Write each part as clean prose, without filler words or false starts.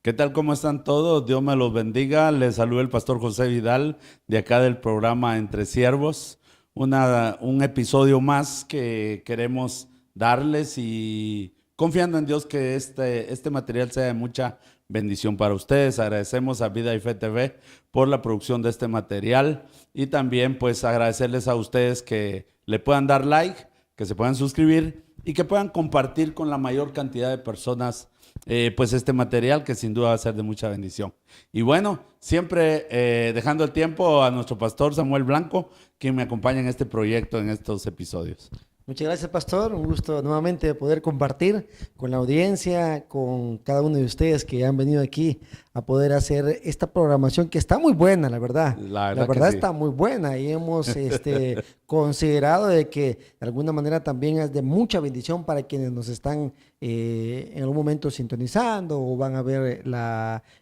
¿Qué tal? ¿Cómo están todos? Dios me los bendiga. Les saluda el pastor José Vidal de acá del programa Entre Siervos. Un episodio más que queremos darles y confiando en Dios que este material sea de mucha bendición para ustedes. Agradecemos a Vida y Fe TV por la producción de este material y también pues agradecerles a ustedes que le puedan dar like, que se puedan suscribir y que puedan compartir con la mayor cantidad de personas pues este material que sin duda va a ser de mucha bendición. Y bueno, siempre dejando el tiempo a nuestro pastor Samuel Blanco, quien me acompaña en este proyecto, en estos episodios. Muchas gracias, pastor. Un gusto nuevamente poder compartir con la audiencia, con cada uno de ustedes que han venido aquí a poder hacer esta programación que está muy buena, la verdad. La La verdad que verdad sí. está muy buena y hemos considerado de que de alguna manera también es de mucha bendición para quienes nos están en algún momento sintonizando o van a ver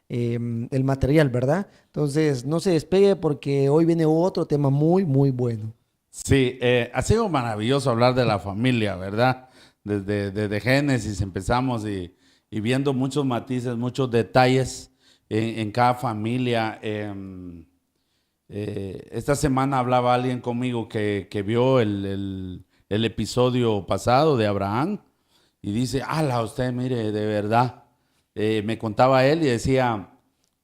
el material, ¿verdad? Entonces, no se despegue porque hoy viene otro tema muy, muy bueno. Sí, ha sido maravilloso hablar de la familia, ¿verdad? Desde Génesis empezamos y viendo muchos matices, muchos detalles en cada familia. Esta semana hablaba alguien conmigo que vio el episodio pasado de Abraham y dice, ala, usted mire, de verdad. Me contaba él y decía,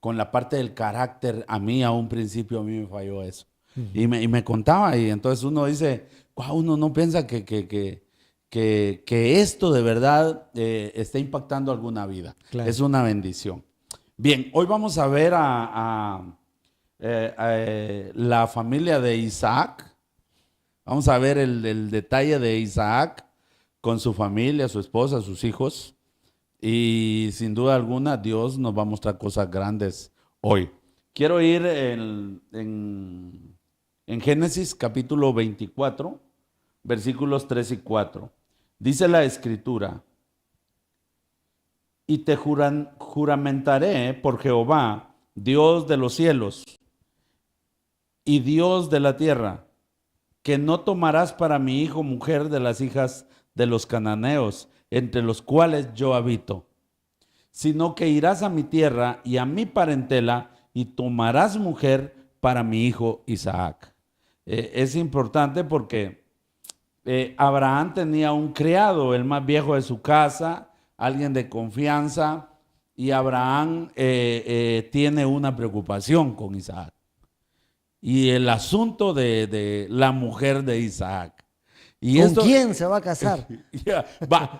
con la parte del carácter, a un principio a mí me falló eso. Y me contaba y entonces uno dice, wow, uno no piensa que esto de verdad está impactando alguna vida. Es Claro. una bendición. Bien, hoy vamos a ver la familia de Isaac. Vamos a ver el detalle de Isaac con su familia, su esposa, sus hijos. Y sin duda alguna, Dios nos va a mostrar cosas grandes hoy. Quiero ir en Génesis capítulo 24, versículos 3 y 4. Dice la escritura, y te juramentaré por Jehová, Dios de los cielos y Dios de la tierra, que no tomarás para mi hijo mujer de las hijas de los cananeos, entre los cuales yo habito, sino que irás a mi tierra y a mi parentela y tomarás mujer para mi hijo Isaac. Es importante porque Abraham tenía un criado, el más viejo de su casa, alguien de confianza, y Abraham tiene una preocupación con Isaac. Y el asunto de la mujer de Isaac. Y ¿Con esto, quién se va a casar?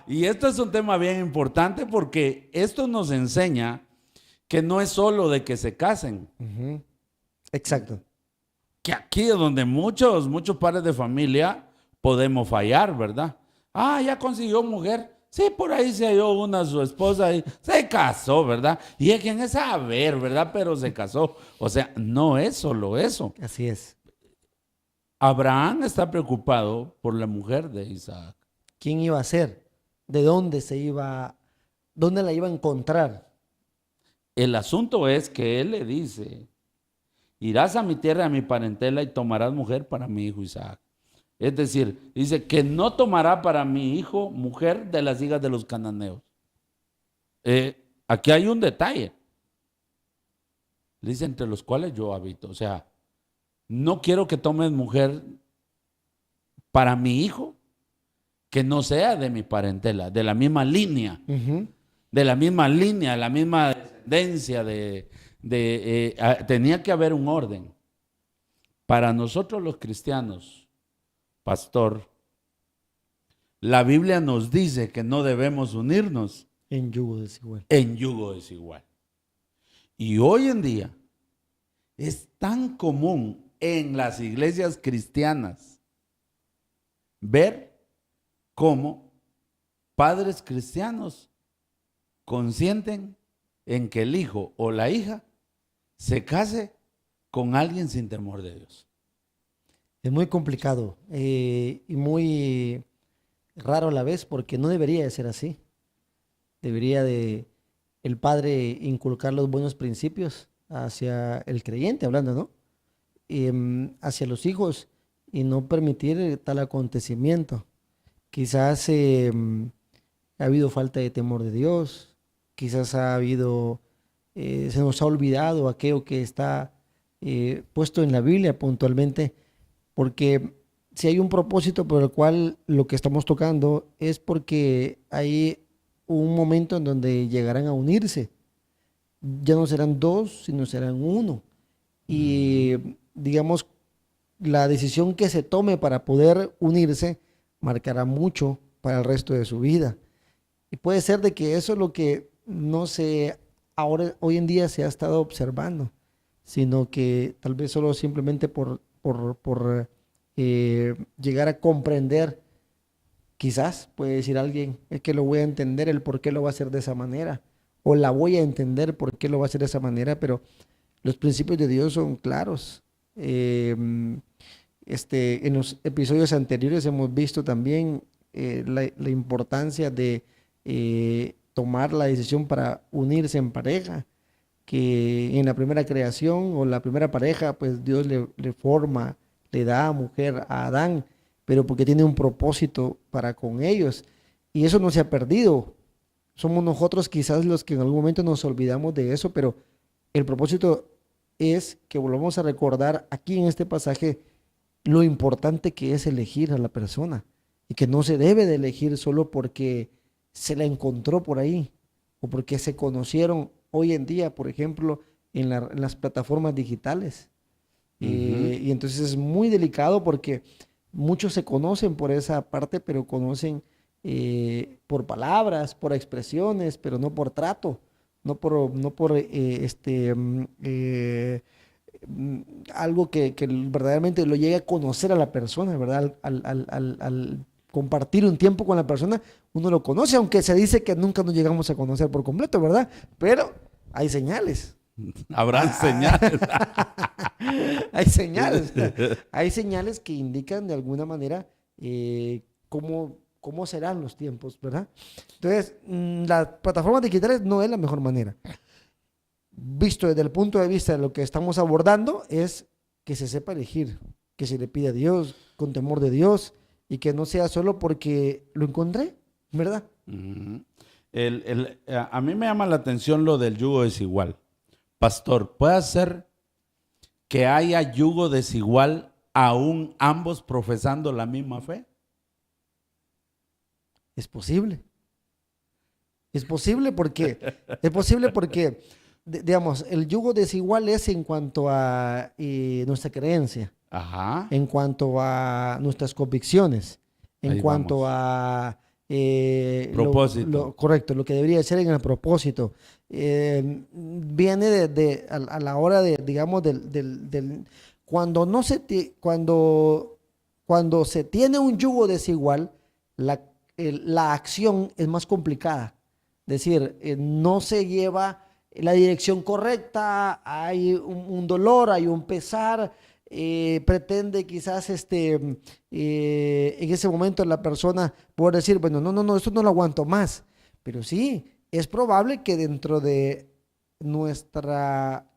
y esto es un tema bien importante porque esto nos enseña que no es solo de que se casen, Ujú. Exacto. que aquí es donde muchos padres de familia podemos fallar, ¿verdad? Ah, ya consiguió mujer. Sí, por ahí se halló una su esposa y se casó, ¿verdad? Y es quien es saber, ¿verdad? Pero se casó. O sea, no es solo eso. Así es. Abraham está preocupado por la mujer de Isaac. ¿Quién iba a ser? ¿De dónde dónde la iba a encontrar? El asunto es que él le dice, irás a mi tierra, a mi parentela y tomarás mujer para mi hijo Isaac. Es decir, dice que no tomará para mi hijo mujer de las hijas de los cananeos. Aquí hay un detalle. Dice, entre los cuales yo habito. O sea, no quiero que tomes mujer para mi hijo que no sea de mi parentela, de la misma línea, Ujú. de la misma descendencia, tenía que haber un orden. Para nosotros los cristianos, pastor, la Biblia nos dice que no debemos unirnos En yugo desigual. en yugo desigual. Y hoy en día es tan común en las iglesias cristianas ver cómo padres cristianos consienten en que el hijo o la hija se case con alguien sin temor de Dios. Es muy complicado y muy raro a la vez porque no debería de ser así. Debería de el padre inculcar los buenos principios hacia el creyente, hablando, ¿no? Hacia los hijos y no permitir tal acontecimiento. Quizás ha habido falta de temor de Dios, quizás ha habido se nos ha olvidado aquello que está puesto en la Biblia puntualmente, porque si hay un propósito por el cual lo que estamos tocando es porque hay un momento en donde llegarán a unirse. Ya no serán dos, sino serán uno. Y digamos, la decisión que se tome para poder unirse marcará mucho para el resto de su vida. Y puede ser de que eso es lo que no se, ahora, hoy en día se ha estado observando, sino que tal vez solo simplemente por llegar a comprender, quizás puede decir alguien, es que lo voy a entender el por qué lo va a hacer de esa manera, o la voy a entender por qué lo va a hacer de esa manera, pero los principios de Dios son claros. En los episodios anteriores hemos visto también la importancia de tomar la decisión para unirse en pareja, que en la primera creación o la primera pareja, pues Dios le forma, le da a mujer a Adán, pero porque tiene un propósito para con ellos. Y eso no se ha perdido. Somos nosotros quizás los que en algún momento nos olvidamos de eso, pero el propósito es que volvamos a recordar aquí en este pasaje lo importante que es elegir a la persona y que no se debe de elegir solo porque se la encontró por ahí o porque se conocieron hoy en día, por ejemplo, en las plataformas digitales. Y entonces es muy delicado porque muchos se conocen por esa parte, pero conocen por palabras, por expresiones, pero no por trato, no por algo que verdaderamente lo llegue a conocer a la persona, ¿verdad? Al compartir un tiempo con la persona, uno lo conoce, aunque se dice que nunca nos llegamos a conocer por completo, ¿verdad? Pero hay señales. Habrán señales. Hay señales. Hay señales que indican de alguna manera cómo serán los tiempos, ¿verdad? Entonces, las plataformas digitales no es la mejor manera. Visto desde el punto de vista de lo que estamos abordando, es que se sepa elegir, que se le pida a Dios con temor de Dios y que no sea solo porque lo encontré, ¿verdad? A mí me llama la atención lo del yugo desigual. Pastor, ¿puede ser que haya yugo desigual aún ambos profesando la misma fe? Es posible. Es posible porque, digamos, el yugo desigual es en cuanto a nuestra creencia, Ajá. en cuanto a nuestras convicciones, en Ahí cuanto vamos. a Propósito. correcto, lo que debería ser en el propósito. Viene a la hora de, digamos, cuando no se cuando se tiene un yugo desigual, la acción es más complicada. Es decir, no se lleva la dirección correcta, hay un dolor, hay un pesar, pretende quizás en ese momento la persona poder decir, bueno, no, esto no lo aguanto más. Pero sí, es probable que dentro de nuestra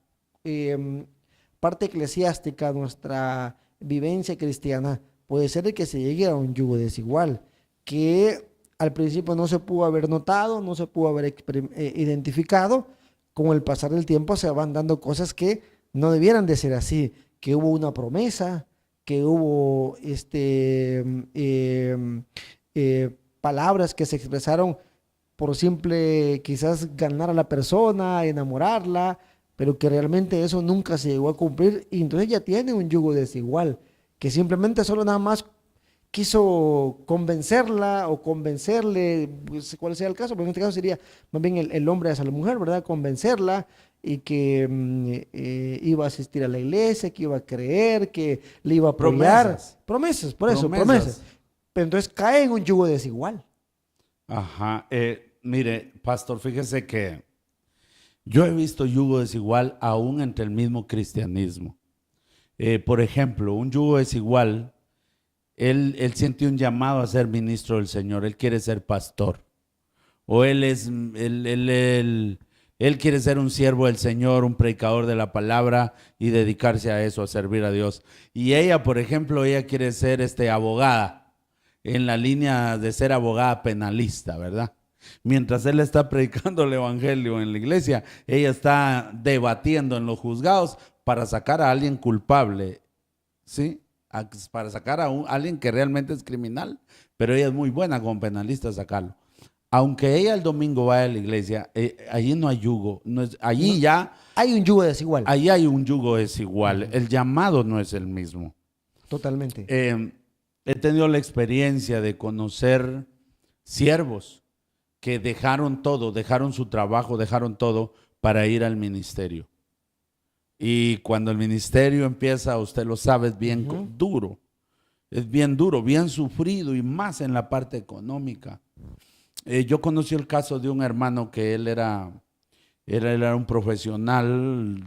parte eclesiástica, nuestra vivencia cristiana, puede ser de que se llegue a un yugo desigual, que al principio no se pudo haber notado, no se pudo haber identificado. Con el pasar del tiempo se van dando cosas que no debieran de ser así, que hubo una promesa, que hubo palabras que se expresaron por simple quizás ganar a la persona, enamorarla, pero que realmente eso nunca se llegó a cumplir y entonces ya tiene un yugo desigual, que simplemente solo nada más quiso convencerla o convencerle, pues, cuál sea el caso, pero en este caso sería más bien el hombre hacia la mujer, ¿verdad? Convencerla y que iba a asistir a la iglesia, que iba a creer, que le iba a apoyar. Promesas. Promesas, por eso, promesas. Pero entonces cae en un yugo desigual. Ajá. Mire, pastor, fíjese que yo he visto yugo desigual aún entre el mismo cristianismo. Por ejemplo, un yugo desigual, él siente un llamado a ser ministro del Señor, él quiere ser pastor, o él quiere ser un siervo del Señor, un predicador de la palabra y dedicarse a eso, a servir a Dios. Y ella, por ejemplo, ella quiere ser abogada, en la línea de ser abogada penalista, ¿verdad? Mientras él está predicando el evangelio en la iglesia, ella está debatiendo en los juzgados para sacar a alguien culpable, ¿sí? Para sacar a alguien que realmente es criminal, pero ella es muy buena como penalista sacarlo. Aunque ella el domingo vaya a la iglesia, allí no hay yugo, allí ya Hay un yugo desigual. allí hay un yugo desigual, el llamado no es el mismo. Totalmente. He tenido la experiencia de conocer siervos que dejaron todo, dejaron su trabajo, dejaron todo para ir al ministerio. Y cuando el ministerio empieza, usted lo sabe, es bien duro, bien sufrido y más en la parte económica. Yo conocí el caso de un hermano que él era un profesional,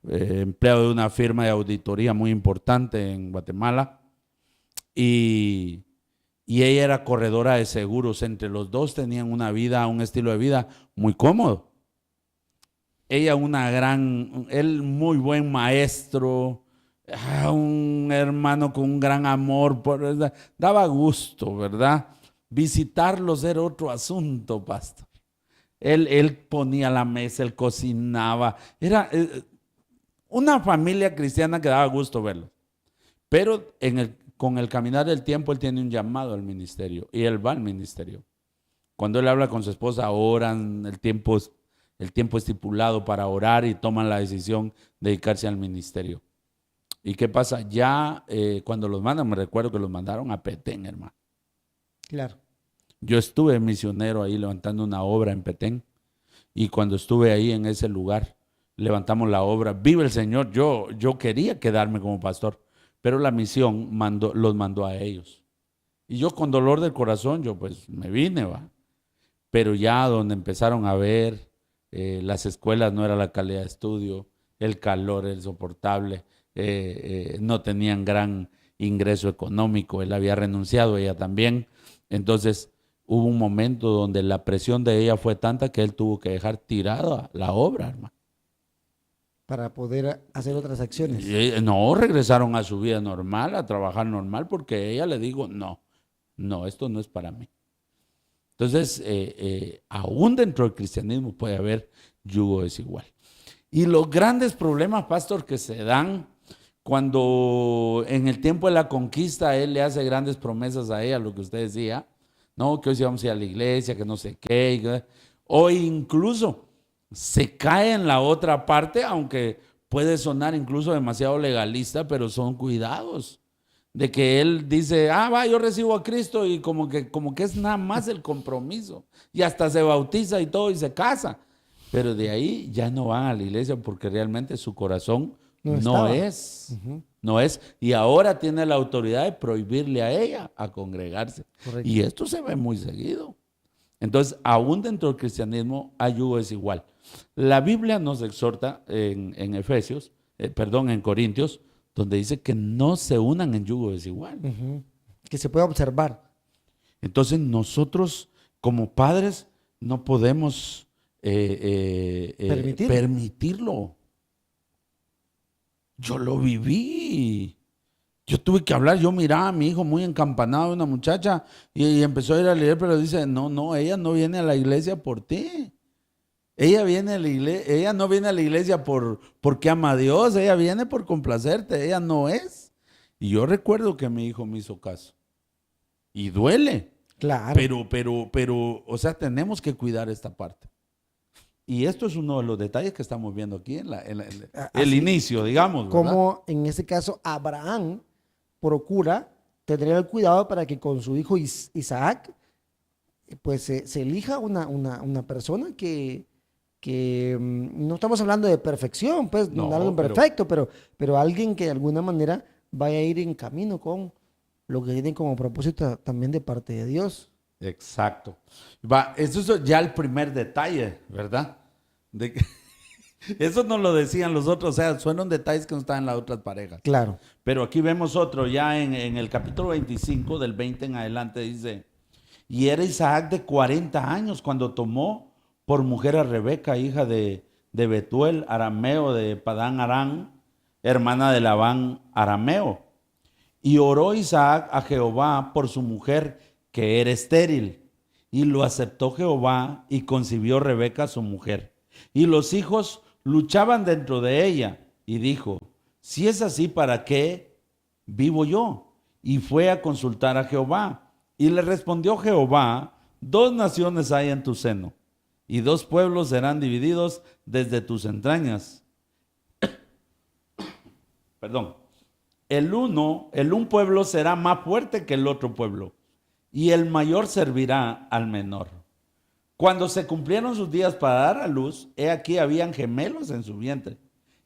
empleado de una firma de auditoría muy importante en Guatemala y ella era corredora de seguros. Entre los dos tenían un estilo de vida muy cómodo. Ella él muy buen maestro, un hermano con un gran amor, daba gusto, ¿verdad? Visitarlos era otro asunto, pastor. Él ponía la mesa, él cocinaba. Era una familia cristiana que daba gusto verlo. Pero con el caminar del tiempo, él tiene un llamado al ministerio y él va al ministerio. Cuando él habla con su esposa, oran, el tiempo estipulado para orar y toman la decisión de dedicarse al ministerio. ¿Y qué pasa? Ya cuando los mandan, me recuerdo que los mandaron a Petén, hermano. Claro. Yo estuve misionero ahí levantando una obra en Petén y cuando estuve ahí en ese lugar, levantamos la obra. Vive el Señor, yo quería quedarme como pastor, pero la misión los mandó a ellos. Y yo con dolor del corazón, yo pues me vine, va. Pero ya donde empezaron a ver, las escuelas no era la calidad de estudio, el calor era insoportable, no tenían gran ingreso económico, él había renunciado, ella también. Entonces hubo un momento donde la presión de ella fue tanta que él tuvo que dejar tirada la obra, hermano. Para poder hacer otras acciones. No, regresaron a su vida normal, a trabajar normal, porque ella le dijo, no, esto no es para mí. Entonces, aún dentro del cristianismo puede haber yugo desigual. Y los grandes problemas, pastor, que se dan cuando en el tiempo de la conquista él le hace grandes promesas a ella, lo que usted decía, no, que hoy sí vamos a ir a la iglesia, que no sé qué, o incluso se cae en la otra parte, aunque puede sonar incluso demasiado legalista, pero son cuidados de que él dice, yo recibo a Cristo y como que es nada más el compromiso y hasta se bautiza y todo y se casa, pero de ahí ya no van a la iglesia porque realmente su corazón no es, y ahora tiene la autoridad de prohibirle a ella a congregarse. Correcto. Y esto se ve muy seguido. Entonces, aún dentro del cristianismo hay yugo desigual. La Biblia nos exhorta en Corintios, donde dice que no se unan en yugo desigual. Que se pueda observar. Entonces, nosotros como padres no podemos permitirlo. Yo lo viví. Yo tuve que hablar, yo miraba a mi hijo muy encampanado de una muchacha y empezó a ir a leer, pero dice, no, ella no viene a la iglesia por ti. Ella no viene a la iglesia porque ama a Dios, ella viene por complacerte, ella no es. Y yo recuerdo que mi hijo me hizo caso. Y duele. Claro. Pero, o sea, tenemos que cuidar esta parte. Y esto es uno de los detalles que estamos viendo aquí en el inicio, digamos. Como en este caso Abraham procura tener el cuidado para que con su hijo Isaac pues se elija una persona que no estamos hablando de perfección, pues no algo perfecto, pero alguien que de alguna manera vaya a ir en camino con lo que tiene como propósito también de parte de Dios. Exacto. Eso es ya el primer detalle, ¿verdad? Eso no lo decían los otros, o sea, fueron detalles que no estaban en las otras parejas. Claro. Pero aquí vemos otro, ya en el capítulo 25, del 20 en adelante, dice, y era Isaac de 40 años cuando tomó por mujer a Rebeca, hija de Betuel, arameo de Padán Aram, hermana de Labán, arameo. Y oró Isaac a Jehová por su mujer, que era estéril. Y lo aceptó Jehová y concibió Rebeca su mujer. Y los hijos luchaban dentro de ella. Y dijo, si es así, ¿para qué vivo yo? Y fue a consultar a Jehová. Y le respondió Jehová, 2 naciones hay en tu seno, y 2 pueblos serán divididos desde tus entrañas. Perdón. El un pueblo será más fuerte que el otro pueblo, y el mayor servirá al menor. Cuando se cumplieron sus días para dar a luz, he aquí habían gemelos en su vientre.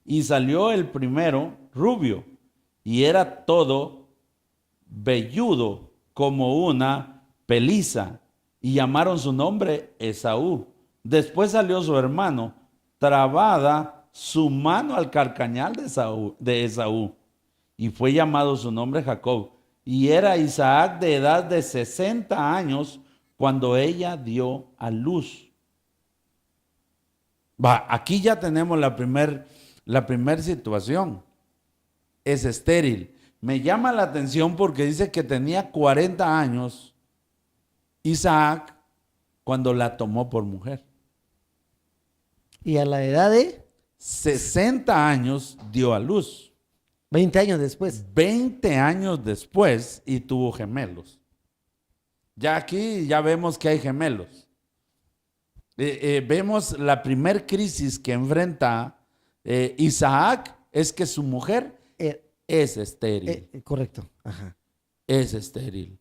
Y salió el primero rubio, y era todo velludo como una peliza, y llamaron su nombre Esaú. Después salió su hermano, trabada su mano al carcañal de Esaú, y fue llamado su nombre Jacob. Y era Isaac de edad de 60 años cuando ella dio a luz. Aquí ya tenemos la primer situación. Es estéril. Me llama la atención porque dice que tenía 40 años Isaac cuando la tomó por mujer. Y a la edad de 60 años dio a luz. 20 años después. 20 años después y tuvo gemelos. Ya aquí ya vemos que hay gemelos. Vemos la primer crisis que enfrenta Isaac es que su mujer es estéril. Correcto. Ajá. Es estéril.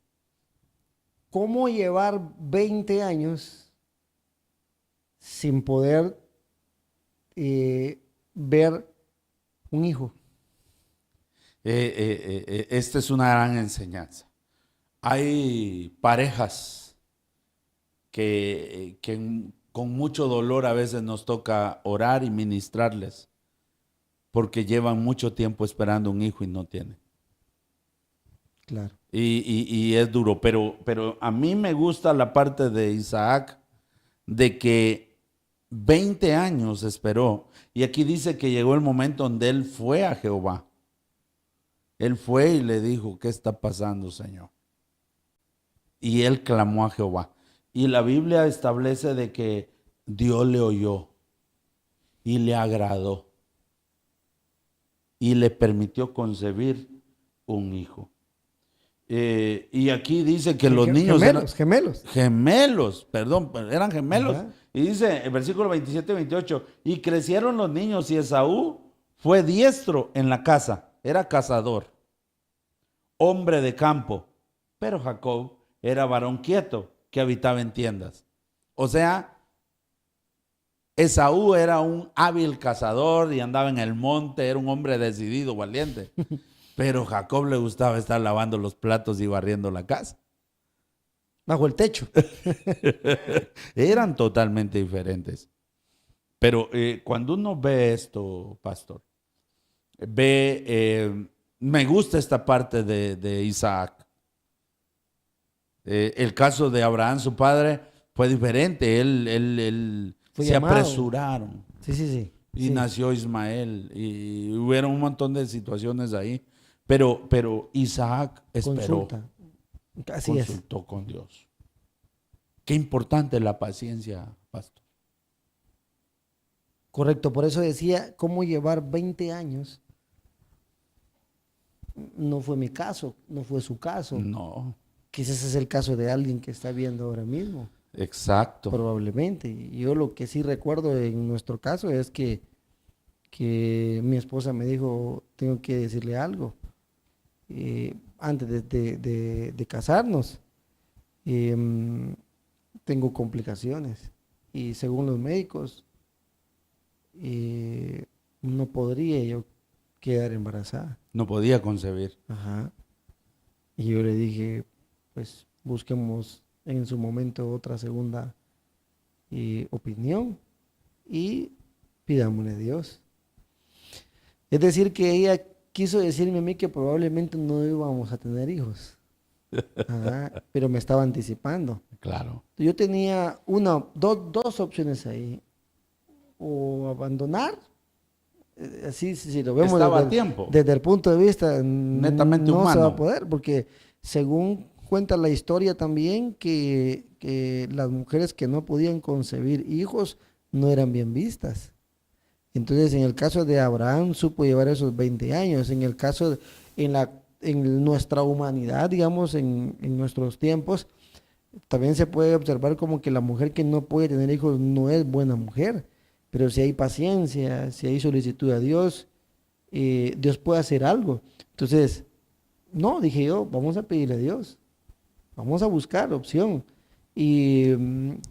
¿Cómo llevar 20 años sin poder ver un hijo? Esta es una gran enseñanza. Hay parejas que con mucho dolor a veces nos toca orar y ministrarles porque llevan mucho tiempo esperando un hijo y no tienen. Claro. Y es duro, pero a mí me gusta la parte de Isaac de que 20 años esperó. Y aquí dice que llegó el momento donde él fue a Jehová. Él fue y le dijo, ¿qué está pasando, Señor? Y él clamó a Jehová. Y la Biblia establece de que Dios le oyó y le agradó y le permitió concebir un hijo. Y aquí dice que los niños gemelos. eran gemelos. Ajá. Y dice el versículo 27 y 28, y crecieron los niños y Esaú fue diestro en la casa, era cazador, hombre de campo, pero Jacob era varón quieto que habitaba en tiendas. O sea, Esaú era un hábil cazador y andaba en el monte, era un hombre decidido, valiente. Pero Jacob le gustaba estar lavando los platos y barriendo la casa. Bajo el techo. Eran totalmente diferentes. Pero cuando uno ve esto, pastor, me gusta esta parte de Isaac. El caso de Abraham, su padre, fue diferente. Él Fue se llamado. apresuraron. Sí. Y Sí. nació Ismael. Y hubieron un montón de situaciones ahí. Pero Isaac esperó. Consulta. Así Consultó con Dios. Qué importante la paciencia, pastor. Correcto, por eso decía, ¿cómo llevar 20 años? No fue mi caso, no fue su caso. No, Quizás es el caso de alguien que está viendo ahora mismo, exacto. probablemente. Y yo lo que sí recuerdo en nuestro caso es que mi esposa me dijo, tengo que decirle algo. Antes de casarnos, tengo complicaciones. Y según los médicos, no podría yo quedar embarazada. No podía concebir. Ajá. Y yo le dije, pues busquemos en su momento otra segunda opinión y pidámosle a Dios. Es decir, que ella quiso decirme a mí que probablemente no íbamos a tener hijos. Ajá, pero me estaba anticipando. Claro. Yo tenía dos opciones ahí. O abandonar, así si lo vemos Estaba a tiempo. desde el punto de vista Netamente no humano. se va a poder, porque según cuenta la historia también que las mujeres que no podían concebir hijos no eran bien vistas. Entonces, en el caso de Abraham, supo llevar esos 20 años. En el caso, en nuestra humanidad, digamos, en nuestros tiempos, también se puede observar como que la mujer que no puede tener hijos no es buena mujer. Pero si hay paciencia, si hay solicitud a Dios, Dios puede hacer algo. Entonces, no, dije yo, vamos a pedirle a Dios. Vamos a buscar opción. Y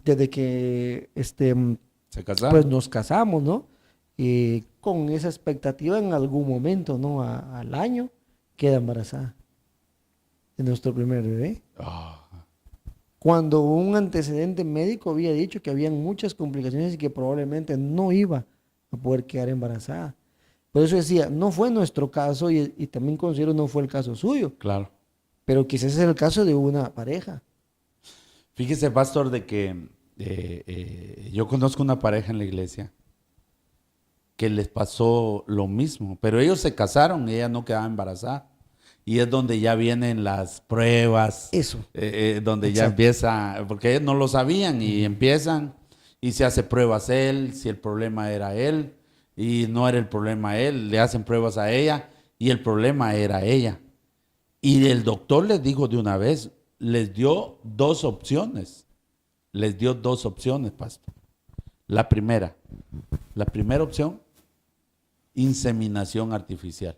desde que Se casaron. pues nos casamos, ¿no? Con esa expectativa en algún momento, ¿no? Al año queda embarazada de nuestro primer bebé. Ah, Cuando un antecedente médico había dicho que habían muchas complicaciones y que probablemente no iba a poder quedar embarazada. Por eso decía, no fue nuestro caso y también considero no fue el caso suyo, claro. pero quizás es el caso de una pareja. Fíjese, pastor, de que yo conozco una pareja en la iglesia que les pasó lo mismo, pero ellos se casaron y ella no quedaba embarazada. Y es donde ya vienen las pruebas, Eso. donde ya Exacto. empieza, porque ellos no lo sabían y empiezan y se hace pruebas él, si el problema era él y no era el problema él, le hacen pruebas a ella y el problema era ella. Y el doctor les dijo de una vez, les dio dos opciones, pastor. La primera opción, inseminación artificial.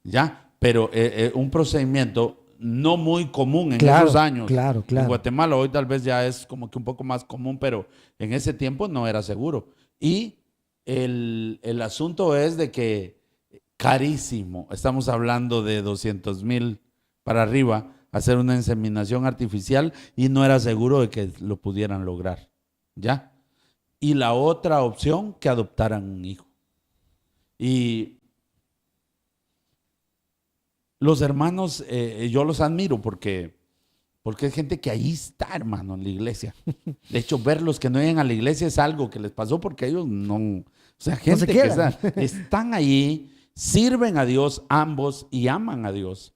¿Ya? Pero un procedimiento no muy común en Claro, esos años. claro, En claro. Guatemala hoy tal vez ya es como que un poco más común, pero en ese tiempo no era seguro. Y el asunto es de que carísimo, estamos hablando de 200,000 para arriba, hacer una inseminación artificial y no era seguro de que lo pudieran lograr. ¿Ya? Y la otra opción, que adoptaran un hijo. Y los hermanos, yo los admiro porque hay gente que ahí está, hermano, en la iglesia. De hecho, verlos que no llegan a la iglesia es algo que les pasó porque ellos no, o sea, No se gente que quedan. están ahí, sirven a Dios ambos y aman a Dios.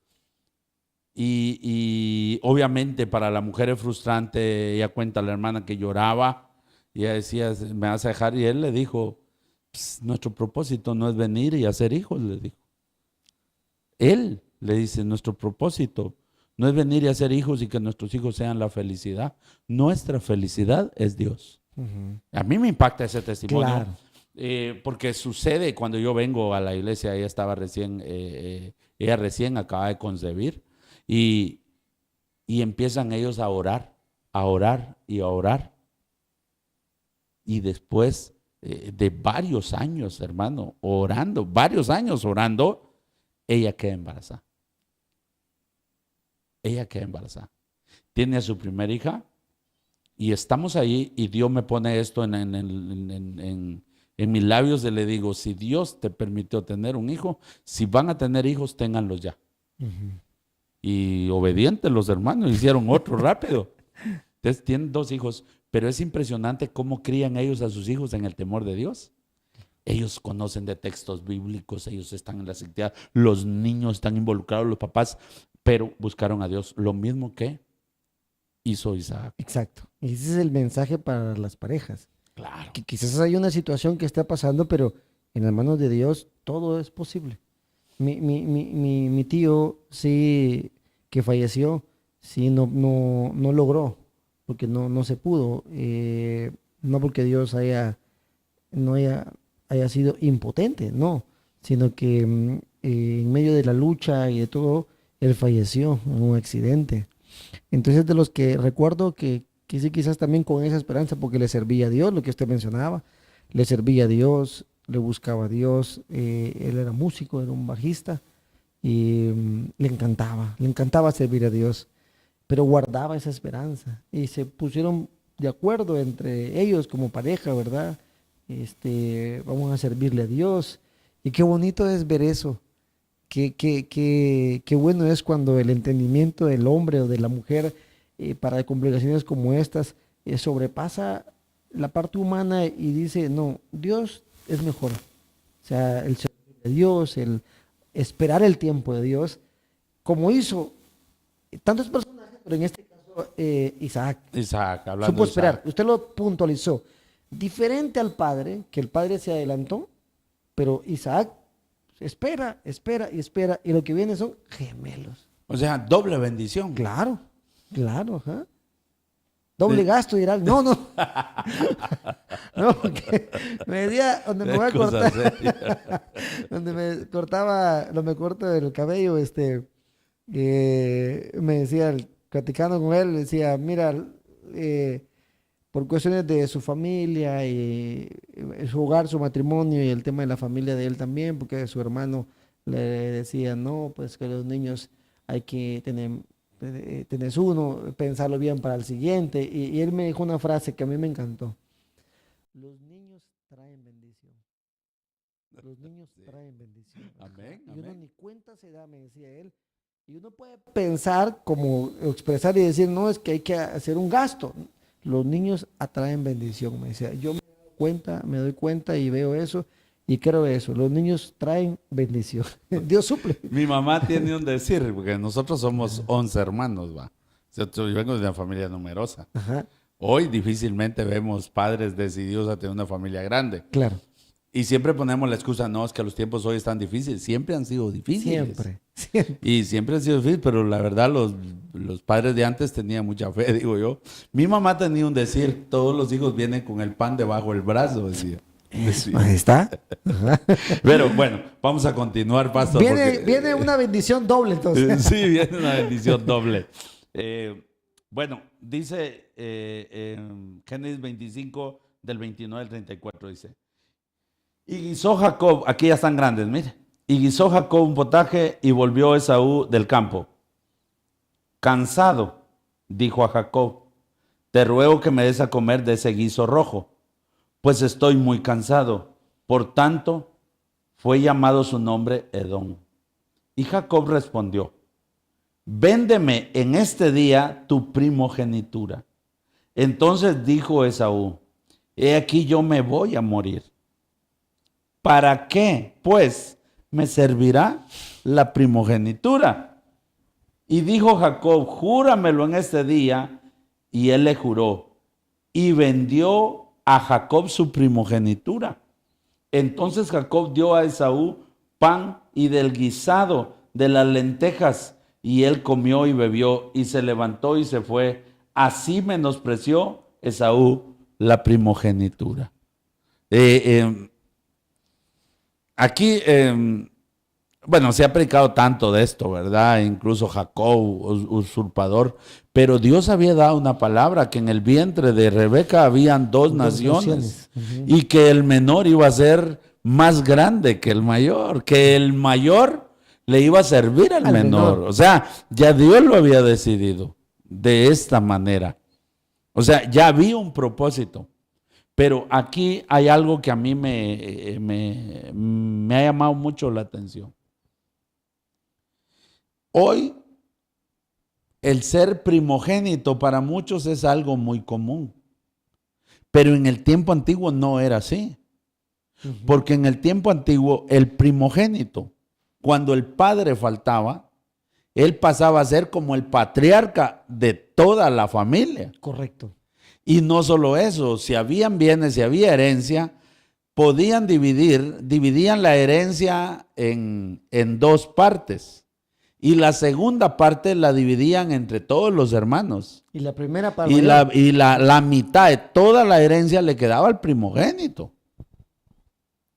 Y obviamente para la mujer es frustrante. Ella cuenta a la hermana que lloraba y ella decía, me vas a dejar, y él le dijo, nuestro propósito no es venir y hacer hijos, le dijo. Él le dice, nuestro propósito no es venir y hacer hijos y que nuestros hijos sean la felicidad. Nuestra felicidad es Dios. Ujú. A mí me impacta ese testimonio, Claro. porque sucede cuando yo vengo a la iglesia. Ella recién acaba de concebir y, y empiezan ellos a orar, a orar y a orar. Y después de varios años, hermano, orando, varios años orando, ella queda embarazada. Ella queda embarazada. Tiene a su primera hija y estamos ahí y Dios me pone esto en mis labios y le digo, si Dios te permitió tener un hijo, si van a tener hijos, ténganlos ya. Ujú. Y obedientes los hermanos, hicieron otro rápido. Entonces tienen 2 hijos, pero es impresionante cómo crían ellos a sus hijos en el temor de Dios. Ellos conocen de textos bíblicos, ellos están en la secta, los niños están involucrados, los papás, pero buscaron a Dios, lo mismo que hizo Isaac. Exacto. Y ese es el mensaje para las parejas. Claro. Que quizás hay una situación que está pasando, pero en las manos de Dios todo es posible. Mi tío, sí, que falleció, sí, no logró, porque no se pudo. No porque Dios no haya sido impotente, no, sino que en medio de la lucha y de todo, él falleció en un accidente. Entonces, de los que recuerdo que sí, quizás también con esa esperanza, porque le servía a Dios, lo que usted mencionaba, le servía a Dios, le buscaba a Dios, él era músico, era un bajista, y le encantaba servir a Dios, pero guardaba esa esperanza, y se pusieron de acuerdo entre ellos como pareja, ¿verdad? Vamos a servirle a Dios, y qué bonito es ver eso. Qué bueno es cuando el entendimiento del hombre o de la mujer para complicaciones como estas sobrepasa la parte humana y dice, no, Dios es mejor. O sea, el servir a Dios, el esperar el tiempo de Dios, como hizo tantos personajes, pero en este caso Isaac Isaac, hablando supo de esperar. Isaac. Usted lo puntualizó. Diferente al padre, que el padre se adelantó, pero Isaac espera, espera y espera, y lo que viene son gemelos. O sea, doble bendición. Claro, claro, ajá. Doble gasto, dirán. No, no. No, porque me decía, donde me voy a Cosa cortar, seria. donde me cortaba, no me corto el cabello, me decía, platicando con él, decía, mira, por cuestiones de su familia y su hogar, su matrimonio y el tema de la familia de él también, porque su hermano le decía, no, pues que los niños hay que tenés uno, pensarlo bien para el siguiente. Y él me dijo una frase que a mí me encantó. Los niños traen bendición. Los niños traen bendición. Amén, Y uno amén. ni cuenta se da, me decía él. Y uno puede pensar, como expresar y decir, no, es que hay que hacer un gasto. Los niños atraen bendición, me decía. Yo me doy cuenta y veo eso y creo eso. Los niños traen bendición. Dios suple. Mi mamá tiene un decir, porque nosotros somos 11 hermanos, va. Yo vengo de una familia numerosa. Ajá, Hoy difícilmente vemos padres decididos a tener una familia grande. claro. Y siempre ponemos la excusa, no, es que los tiempos hoy están difíciles. Siempre han sido difíciles. Siempre, siempre. Y siempre han sido difíciles, pero la verdad los padres de antes tenían mucha fe, digo yo. Mi mamá tenía un decir, todos los hijos vienen con el pan debajo del brazo, decía. Ahí está. Ajá. Pero bueno, vamos a continuar, pastor. Viene una bendición doble entonces. Sí, viene una bendición doble. Bueno, dice en Génesis 25, del 29 al 34, dice, y guisó Jacob, aquí ya están grandes, mire, y guisó Jacob un potaje y volvió Esaú del campo. Cansado, dijo a Jacob, te ruego que me des a comer de ese guiso rojo, pues estoy muy cansado. Por tanto, fue llamado su nombre Edom. Y Jacob respondió, véndeme en este día tu primogenitura. Entonces dijo Esaú, he aquí yo me voy a morir. ¿Para qué, pues, me servirá la primogenitura? Y dijo Jacob, júramelo en este día. Y él le juró. Y vendió a Jacob su primogenitura. Entonces Jacob dio a Esaú pan y del guisado de las lentejas. Y él comió y bebió y se levantó y se fue. Así menospreció Esaú la primogenitura. Aquí, bueno, se ha predicado tanto de esto, ¿verdad? Incluso Jacob, usurpador, pero Dios había dado una palabra que en el vientre de Rebeca habían dos naciones y que el menor iba a ser más grande que el mayor le iba a servir al menor. O sea, ya Dios lo había decidido de esta manera. O sea, ya había un propósito. Pero aquí hay algo que a mí me ha llamado mucho la atención. Hoy, el ser primogénito para muchos es algo muy común. Pero en el tiempo antiguo no era así. Porque en el tiempo antiguo, el primogénito, cuando el padre faltaba, él pasaba a ser como el patriarca de toda la familia. Correcto. Y no solo eso, si habían bienes, si había herencia, dividían la herencia en dos partes. Y la segunda parte la dividían entre todos los hermanos. Y la primera parte. Y la mitad de toda la herencia le quedaba al primogénito.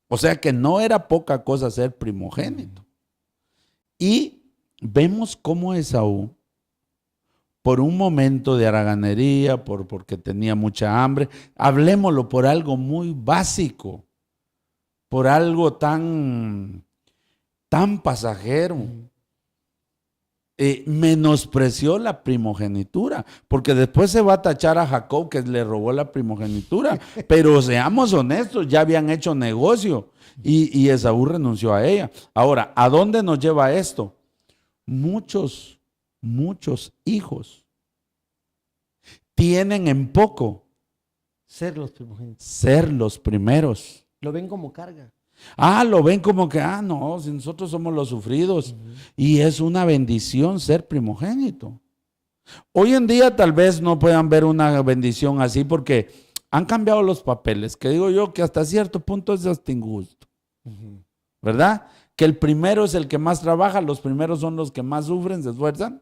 O sea que no era poca cosa ser primogénito. Y vemos cómo Esaú, por un momento de haraganería, porque tenía mucha hambre, hablemoslo por algo muy básico, por algo tan pasajero, menospreció la primogenitura, porque después se va a tachar a Jacob que le robó la primogenitura, pero seamos honestos, ya habían hecho negocio y Esaú renunció a ella. Ahora, ¿a dónde nos lleva esto? Muchos hijos tienen en poco ser los primogénitos. ser los primeros. Lo ven como carga. Lo ven como que, no, si nosotros somos los sufridos. Y es una bendición ser primogénito. Hoy en día tal vez no puedan ver una bendición así porque han cambiado los papeles, que digo yo que hasta cierto punto es hasta injusto, ¿verdad? Que el primero es el que más trabaja, los primeros son los que más sufren, se esfuerzan,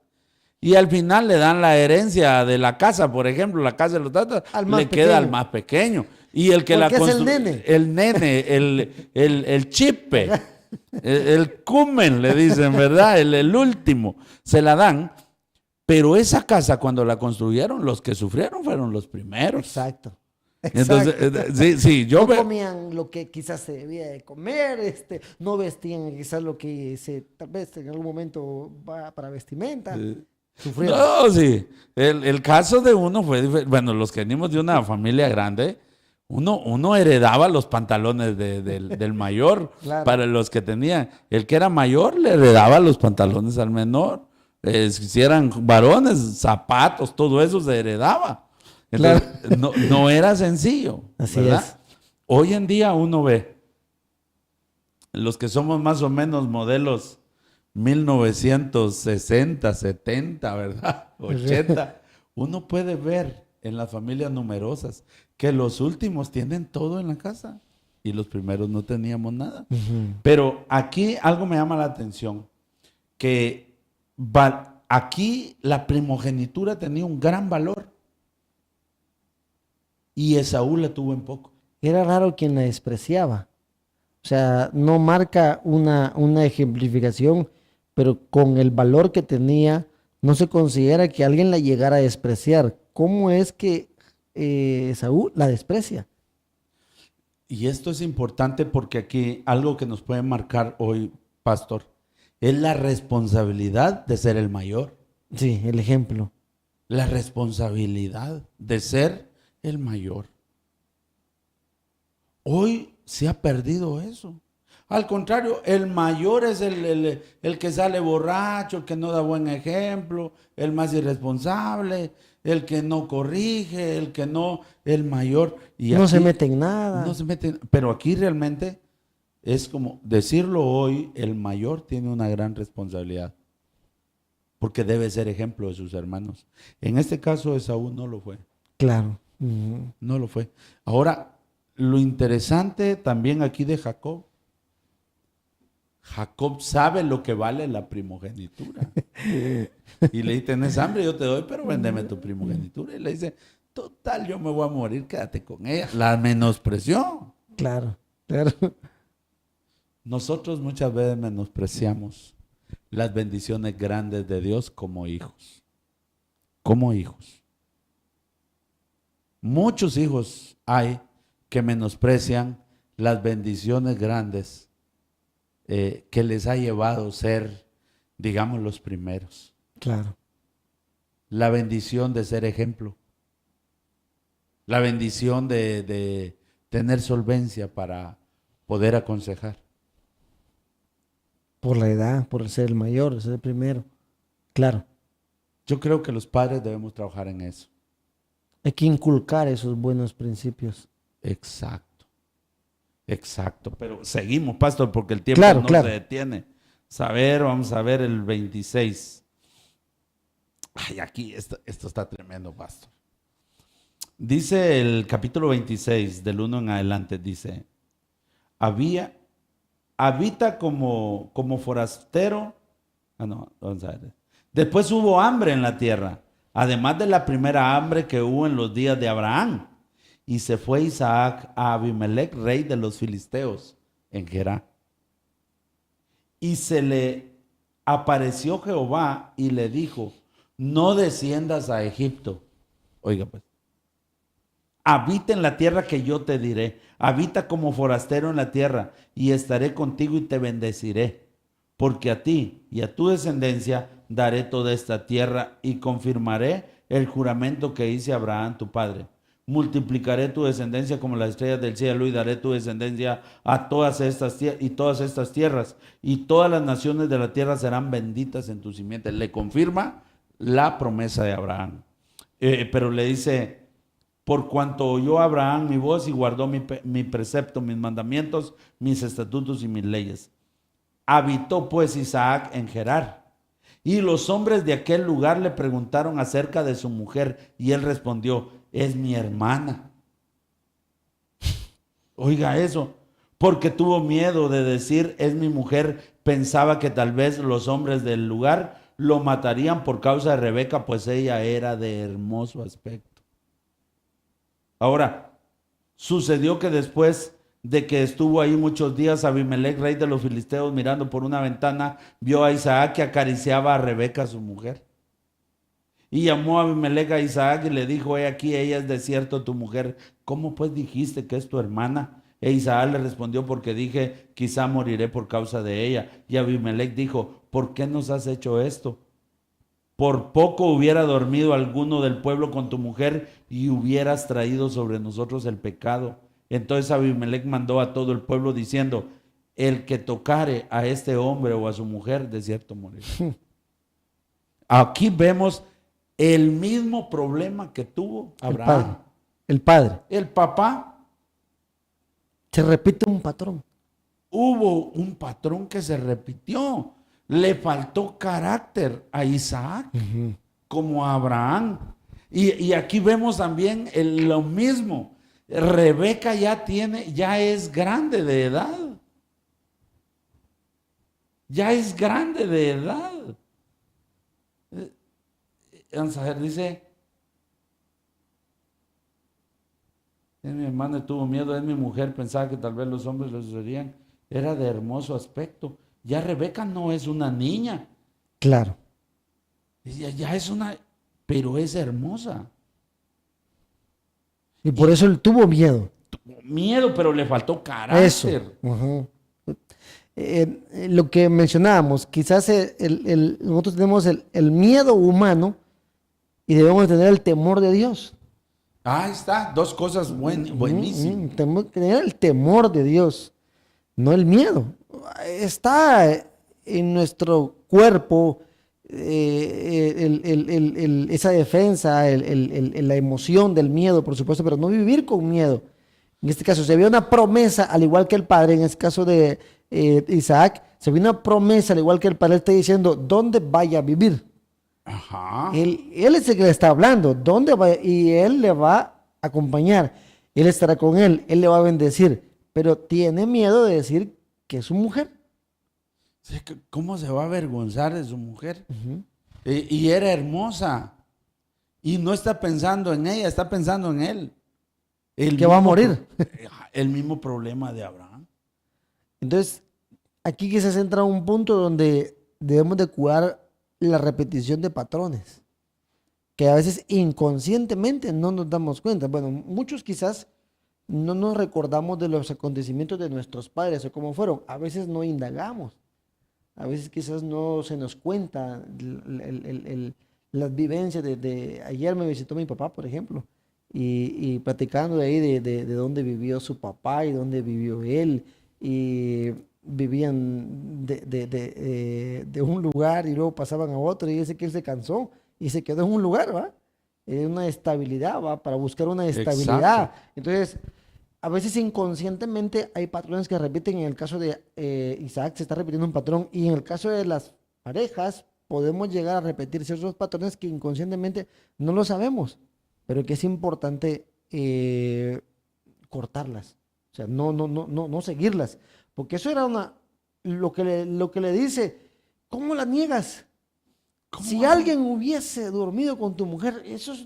y al final le dan la herencia de la casa, por ejemplo, la casa de los tatas, le queda al más pequeño. Y el que la construye, el nene, el chipe, el cumen, le dicen, ¿verdad? El último, se la dan. Pero esa casa, cuando la construyeron, los que sufrieron fueron los primeros. Exacto. Entonces, sí, no comían lo que quizás se debía de comer, no vestían quizás lo que tal vez en algún momento va para vestimenta. Sufrieron. No, sí. El caso de uno fue diferente. Bueno, los que venimos de una familia grande, uno heredaba los pantalones del mayor. Claro. Para los que tenían. El que era mayor le heredaba los pantalones al menor. Si eran varones, zapatos, todo eso se heredaba. Entonces, claro. no era sencillo. Así ¿verdad? Es. Hoy en día uno ve, los que somos más o menos modelos 1960, 70, ¿verdad? 80, uno puede ver en las familias numerosas que los últimos tienen todo en la casa y los primeros no teníamos nada. Pero aquí algo me llama la atención, que aquí la primogenitura tenía un gran valor. Y Esaú la tuvo en poco. Era raro quien la despreciaba. O sea, no marca una ejemplificación, pero con el valor que tenía, no se considera que alguien la llegara a despreciar. ¿Cómo es que Esaú la desprecia? Y esto es importante porque aquí algo que nos puede marcar hoy, pastor, es la responsabilidad de ser el mayor. Sí, el ejemplo. La responsabilidad de ser el mayor. Hoy se ha perdido eso. Al contrario, el mayor es el que sale borracho, el que no da buen ejemplo, el más irresponsable, el que no corrige, el mayor. Y no aquí, se mete en nada. No se mete, pero aquí realmente es como decirlo hoy, el mayor tiene una gran responsabilidad. Porque debe ser ejemplo de sus hermanos. En este caso, Esaú no lo fue. Claro. No lo fue. Ahora, lo interesante también aquí de Jacob. Jacob sabe lo que vale la primogenitura. Y le dice, ¿tenés hambre? Yo te doy, pero véndeme tu primogenitura. Y le dice, total, yo me voy a morir, quédate con ella. La menospreció. Claro, claro. Nosotros muchas veces menospreciamos las bendiciones grandes de Dios como hijos. Como hijos. Muchos hijos hay que menosprecian las bendiciones grandes que les ha llevado ser, digamos, los primeros. Claro. La bendición de ser ejemplo. La bendición de tener solvencia para poder aconsejar. Por la edad, por ser el mayor, ser el primero. Claro. Yo creo que los padres debemos trabajar en eso. Hay que inculcar esos buenos principios. Exacto. Exacto. Pero seguimos, pastor, porque el tiempo no se detiene. Vamos a ver el 26. Ay, aquí esto está tremendo, pastor. Dice el capítulo 26, del 1 en adelante, dice, habita como forastero. Vamos a ver. Después hubo hambre en la tierra, además de la primera hambre que hubo en los días de Abraham. Y se fue Isaac a Abimelech, rey de los filisteos, en Gerar. Y se le apareció Jehová y le dijo, no desciendas a Egipto. Oiga pues. Habita en la tierra que yo te diré. Habita como forastero en la tierra y estaré contigo y te bendeciré. Porque a ti y a tu descendencia daré toda esta tierra y confirmaré el juramento que hice a Abraham tu padre. Multiplicaré tu descendencia como las estrellas del cielo y daré tu descendencia a todas estas tierras y todas las naciones de la tierra serán benditas en tu simiente. Le confirma la promesa de Abraham. Pero le dice, por cuanto oyó Abraham mi voz y guardó mi precepto, mis mandamientos, mis estatutos y mis leyes. Habitó pues Isaac en Gerar Y los hombres de aquel lugar le preguntaron acerca de su mujer y él respondió, es mi hermana. Oiga eso, porque tuvo miedo de decir, es mi mujer, pensaba que tal vez los hombres del lugar lo matarían por causa de Rebeca, pues ella era de hermoso aspecto. Ahora, sucedió que después de que estuvo ahí muchos días, Abimelech, rey de los filisteos, mirando por una ventana, vio a Isaac que acariciaba a Rebeca, su mujer. Y llamó a Abimelech a Isaac y le dijo, he aquí, ella es de cierto tu mujer. ¿Cómo pues dijiste que es tu hermana? E Isaac le respondió, porque dije, quizá moriré por causa de ella. Y Abimelech dijo, ¿por qué nos has hecho esto? Por poco hubiera dormido alguno del pueblo con tu mujer y hubieras traído sobre nosotros el pecado. Entonces Abimelech mandó a todo el pueblo diciendo, el que tocare a este hombre o a su mujer, de cierto morirá. Aquí vemos el mismo problema que tuvo Abraham. El padre. El papá, Se repite un patrón. hubo un patrón que se repitió. Le faltó carácter a Isaac como a Abraham. Y aquí vemos también lo mismo. Rebeca ya es grande de edad. Ya es grande de edad. Vamos a ver, dice, es mi hermana, tuvo miedo, es mi mujer, pensaba que tal vez los hombres lo serían. Era de hermoso aspecto. Ya Rebeca no es una niña. Claro. Ya es una, pero es hermosa. Y por eso él tuvo miedo. Miedo, pero le faltó carácter. Eso. Lo que mencionábamos, quizás nosotros tenemos el miedo humano y debemos tener el temor de Dios. Ahí está, dos cosas buenísimas. Tenemos que tener el temor de Dios, no el miedo. Está en nuestro cuerpo esa defensa, la emoción del miedo, por supuesto, pero no vivir con miedo. En este caso, se había una promesa, al igual que el padre, en este caso de Isaac, se había una promesa, al igual que el padre está diciendo, ¿dónde vaya a vivir? Ajá. Él es el que le está hablando, ¿dónde va? Y él le va a acompañar, él estará con él le va a bendecir, pero tiene miedo de decir que es su mujer. ¿Cómo se va a avergonzar de su mujer? Y era hermosa. Y no está pensando en ella, está pensando en él. Que va a morir. El mismo problema de Abraham. Entonces, aquí quizás entra un punto donde debemos de cuidar la repetición de patrones, que a veces inconscientemente no nos damos cuenta. Bueno, muchos quizás no nos recordamos de los acontecimientos de nuestros padres o cómo fueron. A veces no indagamos. A veces quizás no se nos cuenta las vivencias ayer me visitó mi papá, por ejemplo, y platicando de ahí de dónde vivió su papá y dónde vivió él, y vivían de un lugar y luego pasaban a otro, y dice que él se cansó y se quedó en un lugar, ¿va? En una estabilidad, ¿va? Para buscar una estabilidad. Exacto. Entonces, a veces inconscientemente hay patrones que repiten. En el caso de Isaac se está repitiendo un patrón, y en el caso de las parejas podemos llegar a repetir ciertos patrones que inconscientemente no lo sabemos, pero que es importante cortarlas, o sea, no seguirlas, porque eso era lo que le dice, ¿cómo la niegas? Si alguien hubiese dormido con tu mujer, eso es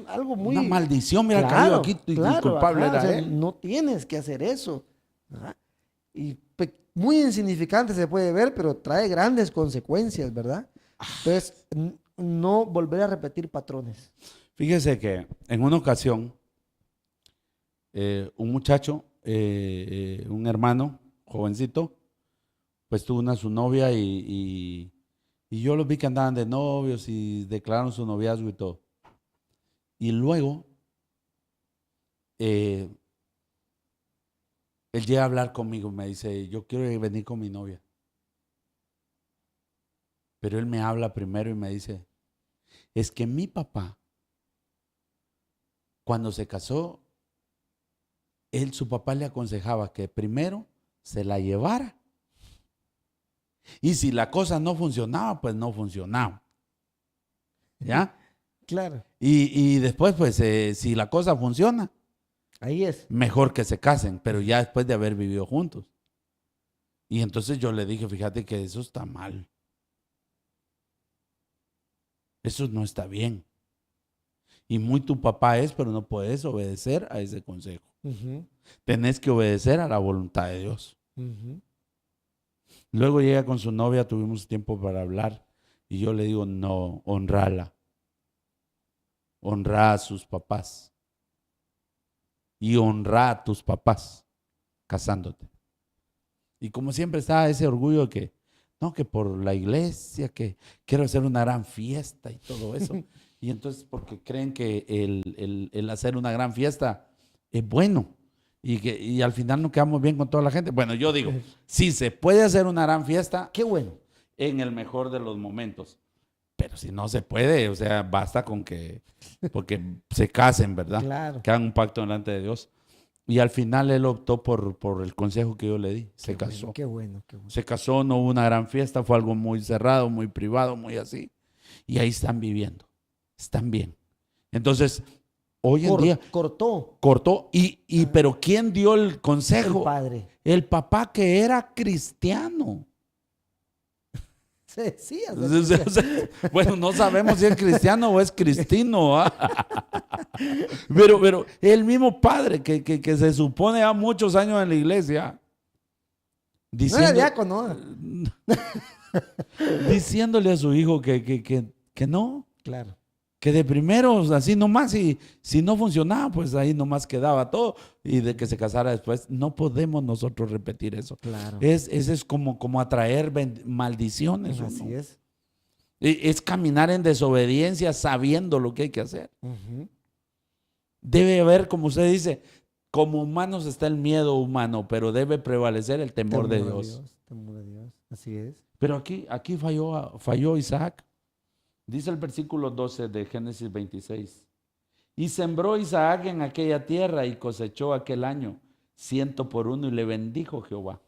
algo muy... Una maldición, mira, Claro, caído aquí y el claro, culpable ajá, o era sea, él. no tienes que hacer eso. ¿Verdad? Y muy insignificante se puede ver, pero trae grandes consecuencias, ¿verdad? Entonces, no volver a repetir patrones. Fíjese que en una ocasión, un muchacho, un hermano, jovencito, pues tuvo su novia y yo los vi que andaban de novios y declararon su noviazgo y todo. Y luego, él llega a hablar conmigo, me dice, yo quiero venir con mi novia. Pero él me habla primero y me dice, es que mi papá, cuando se casó, su papá le aconsejaba que primero se la llevara Y si la cosa no funcionaba, pues no funcionaba. ¿Ya? Claro. Y después, pues, si la cosa funciona, Ahí es. mejor que se casen, pero ya después de haber vivido juntos. Y entonces yo le dije, fíjate que eso está mal. Eso no está bien. Y muy tu papá es, pero no puedes obedecer a ese consejo. Ujú, Tenés que obedecer a la voluntad de Dios. ujú. Luego llega con su novia, tuvimos tiempo para hablar. Y yo le digo, no, honrala. Honra a sus papás. Y honra a tus papás casándote. Y como siempre está ese orgullo de que, no, que por la iglesia, que quiero hacer una gran fiesta y todo eso. Y entonces porque creen que el hacer una gran fiesta es bueno y al final no quedamos bien con toda la gente. Bueno, yo digo, sí se puede hacer una gran fiesta Qué bueno. en el mejor de los momentos, pero si no se puede, o sea, basta con que, porque se casen, ¿verdad? Claro. Que hagan un pacto delante de Dios. Y al final él optó por el consejo que yo le di, se Qué casó. bueno, qué bueno, qué bueno. Se casó, no hubo una gran fiesta, fue algo muy cerrado, muy privado, muy así. Y ahí están viviendo, están bien. Entonces, hoy en día Cortó cortó, pero ¿quién dio el el consejo? padre. El papá que era cristiano. Se decía. O sea, bueno, no sabemos si es cristiano o es cristino. ¿Ah? Pero el mismo padre que se supone a muchos años en la iglesia, No era diciendo, diácono. diciéndole a su hijo que no, Claro. que de primeros así nomás, y si no funcionaba, pues ahí nomás quedaba todo, y de que se casara después. No podemos nosotros repetir eso. Claro. Es como atraer maldiciones. ¿O Así no? es. Es caminar en desobediencia sabiendo lo que hay que hacer. Ujú. Debe haber, como usted dice, como humanos está el miedo humano, pero debe prevalecer el temor de Dios. Temor de Dios. Así es. Pero aquí falló Isaac. Dice el versículo 12 de Génesis 26. Y sembró Isaac en aquella tierra y cosechó aquel año 100 por 1 y le bendijo Jehová.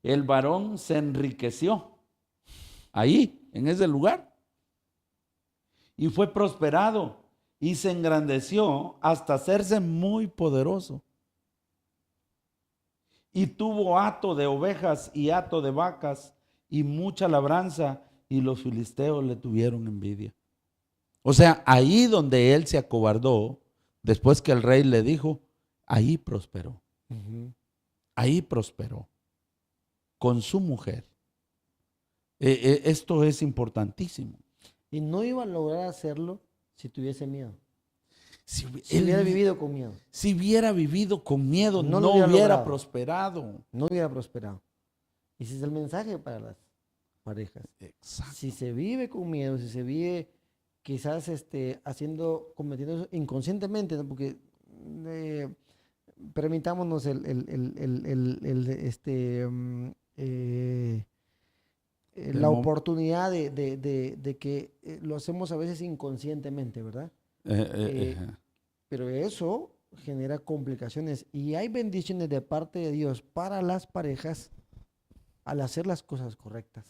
El varón se enriqueció ahí, en ese lugar, y fue prosperado y se engrandeció hasta hacerse muy poderoso. Y tuvo hato de ovejas y hato de vacas y mucha labranza, y los filisteos le tuvieron envidia. O sea, ahí donde él se acobardó, después que el rey le dijo, ahí prosperó. Ujú. Ahí prosperó con su mujer. Esto es importantísimo. Y no iba a lograr hacerlo si tuviese miedo. Si Si hubiera vivido con miedo. Si hubiera vivido con miedo, No no, lo hubiera hubiera logrado. prosperado. No hubiera prosperado. Y ese es el mensaje para las parejas. Exacto. Si se vive con miedo, si se vive quizás cometiendo eso inconscientemente, ¿no? Porque permitámonos la mom- oportunidad de que lo hacemos a veces inconscientemente, ¿verdad? Pero eso genera complicaciones y hay bendiciones de parte de Dios para las parejas al hacer las cosas correctas.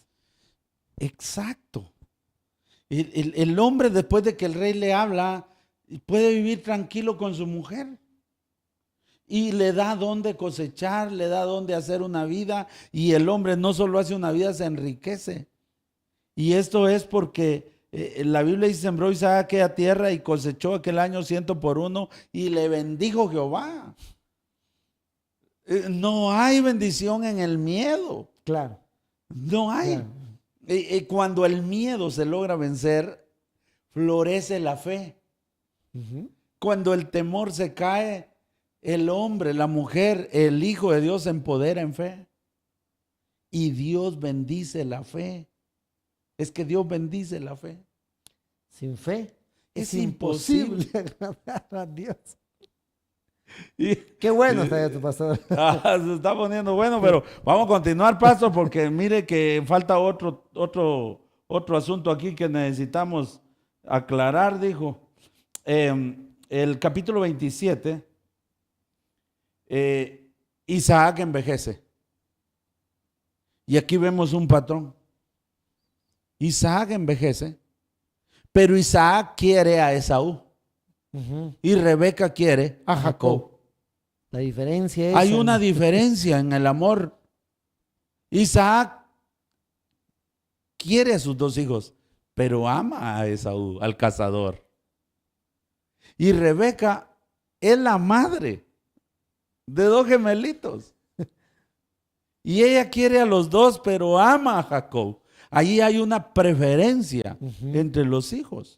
Exacto. El hombre, después de que el rey le habla, puede vivir tranquilo con su mujer. Y le da donde cosechar, le da donde hacer una vida. Y el hombre no solo hace una vida, se enriquece. Y esto es porque la Biblia dice, sembró Isaac aquella tierra y cosechó aquel año 100 por 1 y le bendijo Jehová. No hay bendición en el miedo. Claro. No hay. Claro. Cuando el miedo se logra vencer, florece la fe. Ujú. Cuando el temor se cae, el hombre, la mujer, el Hijo de Dios se empodera en fe. Y Dios bendice la fe. Es que Dios bendice la fe. Sin fe Es es imposible agradar a Dios. Y- Qué bueno está tu pastor. se está poniendo bueno, pero vamos a continuar, pastor, porque mire que falta otro asunto aquí que necesitamos aclarar, dijo. El capítulo 27, Isaac envejece. Y aquí vemos un patrón. Isaac envejece, pero Isaac quiere a Esaú Ujú. y Rebeca quiere a Jacob. La diferencia es... Hay una diferencia en el amor. Isaac quiere a sus dos hijos, pero ama a Esaú, al cazador. Y Rebeca es la madre de dos gemelitos. Y ella quiere a los dos, pero ama a Jacob. Allí hay una preferencia entre los hijos.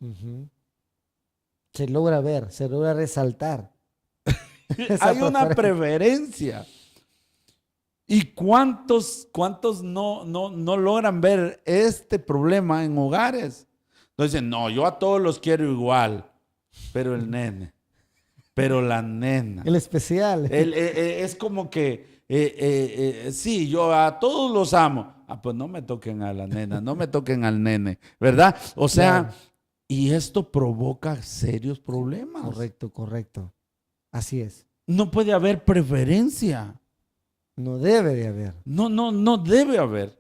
Se logra ver, se logra resaltar. esa Hay una preferencia. ¿Y cuántos no logran ver este problema en hogares? Entonces dicen, no, yo a todos los quiero igual, pero el nene, pero la nena. El especial. Es como que, sí, yo a todos los amo. Ah, pues no me toquen a la nena, no me toquen al nene, ¿verdad? O sea, Claro. y esto provoca serios problemas. Correcto, correcto. Así es. No puede haber preferencia. No debe de haber. No debe haber.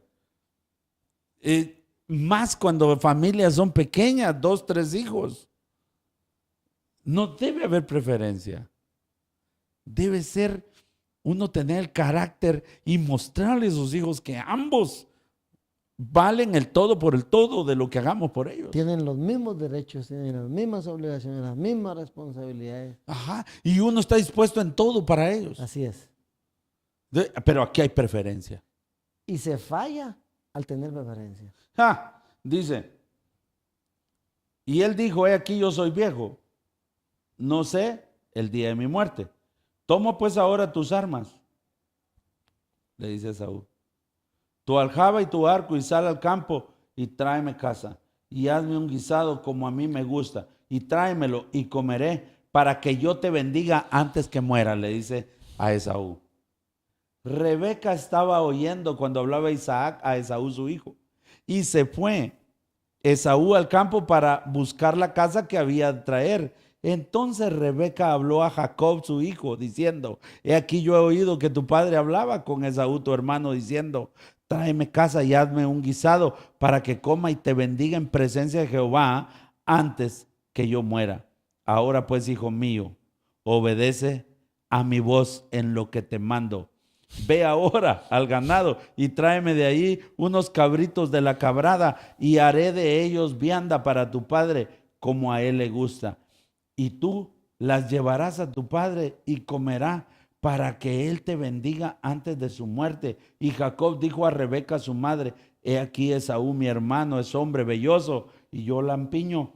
Más cuando familias son pequeñas, 2, 3 hijos. No debe haber preferencia. Debe ser uno tener el carácter y mostrarle a sus hijos que ambos valen el todo por el todo de lo que hagamos por ellos. Tienen los mismos derechos, tienen las mismas obligaciones, las mismas responsabilidades. Ajá. Y uno está dispuesto en todo para ellos. Así es. Pero aquí hay preferencia. Y se falla al tener preferencia. Dice, y él dijo, he aquí yo soy viejo, no sé el día de mi muerte. Toma pues ahora tus armas, le dice Saúl, tu aljaba y tu arco, y sal al campo y tráeme caza, y hazme un guisado como a mí me gusta, y tráemelo y comeré para que yo te bendiga antes que muera, le dice a Esaú. Rebeca estaba oyendo cuando hablaba Isaac a Esaú su hijo, y se fue Esaú al campo para buscar la caza que había de traer. Entonces Rebeca habló a Jacob su hijo, diciendo, he aquí yo he oído que tu padre hablaba con Esaú tu hermano, diciendo, tráeme caza y hazme un guisado para que coma y te bendiga en presencia de Jehová antes que yo muera. Ahora pues, hijo mío, obedece a mi voz en lo que te mando. Ve ahora al ganado y tráeme de ahí unos cabritos de la cabrada y haré de ellos vianda para tu padre como a él le gusta. Y tú las llevarás a tu padre y comerá para que él te bendiga antes de su muerte. Y Jacob dijo a Rebeca su madre, he aquí Esaú mi hermano es hombre velloso y yo lampiño.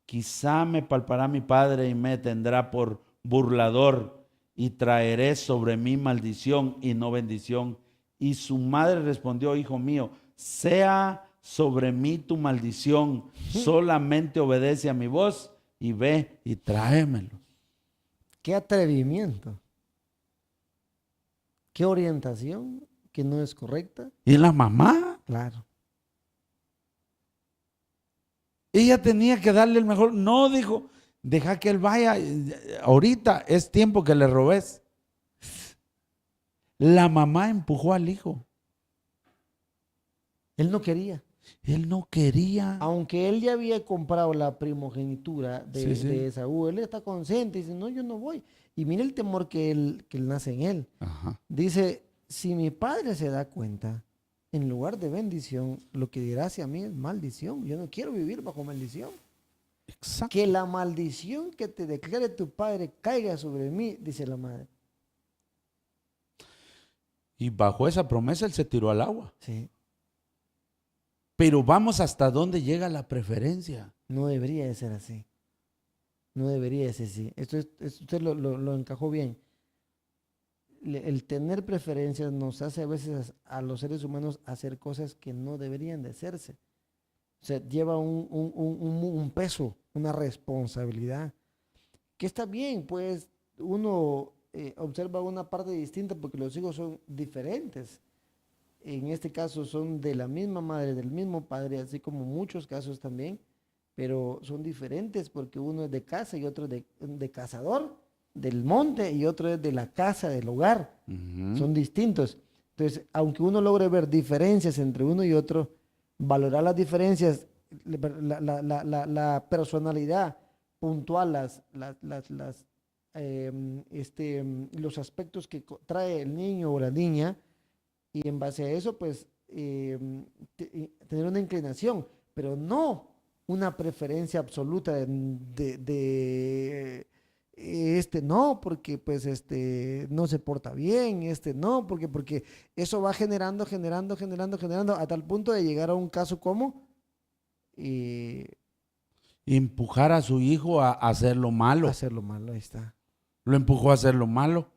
Quizá me palpará mi padre y me tendrá por burlador y traeré sobre mí maldición y no bendición. Y su madre respondió, hijo mío, sea sobre mí tu maldición, solamente obedece a mi voz y ve y tráemelo. Qué atrevimiento. Qué orientación que no es correcta. ¿Y la mamá? Claro. Ella tenía que darle el mejor. No, dijo, deja que él vaya. Ahorita es tiempo que le robes. La mamá empujó al hijo. Él no quería. Él no quería. Aunque él ya había comprado la primogenitura de, Sí. de Esaú, él está consciente y dice, no, yo no voy. Y mira el temor que él nace en él. Ajá. Dice, si mi padre se da cuenta, en lugar de bendición, lo que dirá hacia mí es maldición. Yo no quiero vivir bajo maldición. Exacto. Que la maldición que te declare tu padre caiga sobre mí, dice la madre. Y bajo esa promesa él se tiró al agua. Sí, Pero vamos hasta dónde llega la preferencia. no debería de ser así. No debería de ser así. Usted lo encajó bien. El tener preferencias nos hace a veces a los seres humanos hacer cosas que no deberían de hacerse. O sea, lleva un peso, una responsabilidad. Que está bien, pues uno observa una parte distinta porque los hijos son diferentes. En este caso son de la misma madre, del mismo padre, así como muchos casos también, pero son diferentes porque uno es de casa y otro de cazador, del monte, y otro es de la casa, del hogar. Ujú. Son distintos. Entonces, aunque uno logre ver diferencias entre uno y otro, valorar las diferencias, la personalidad puntual, los aspectos que trae el niño o la niña, y en base a eso, pues, tener una inclinación, pero no una preferencia absoluta este no, porque pues no se porta bien, este no, porque eso va generando, a tal punto de llegar a un caso como Empujar a su hijo a hacer lo malo. hacerlo mal, ahí está. Lo empujó a hacer lo malo.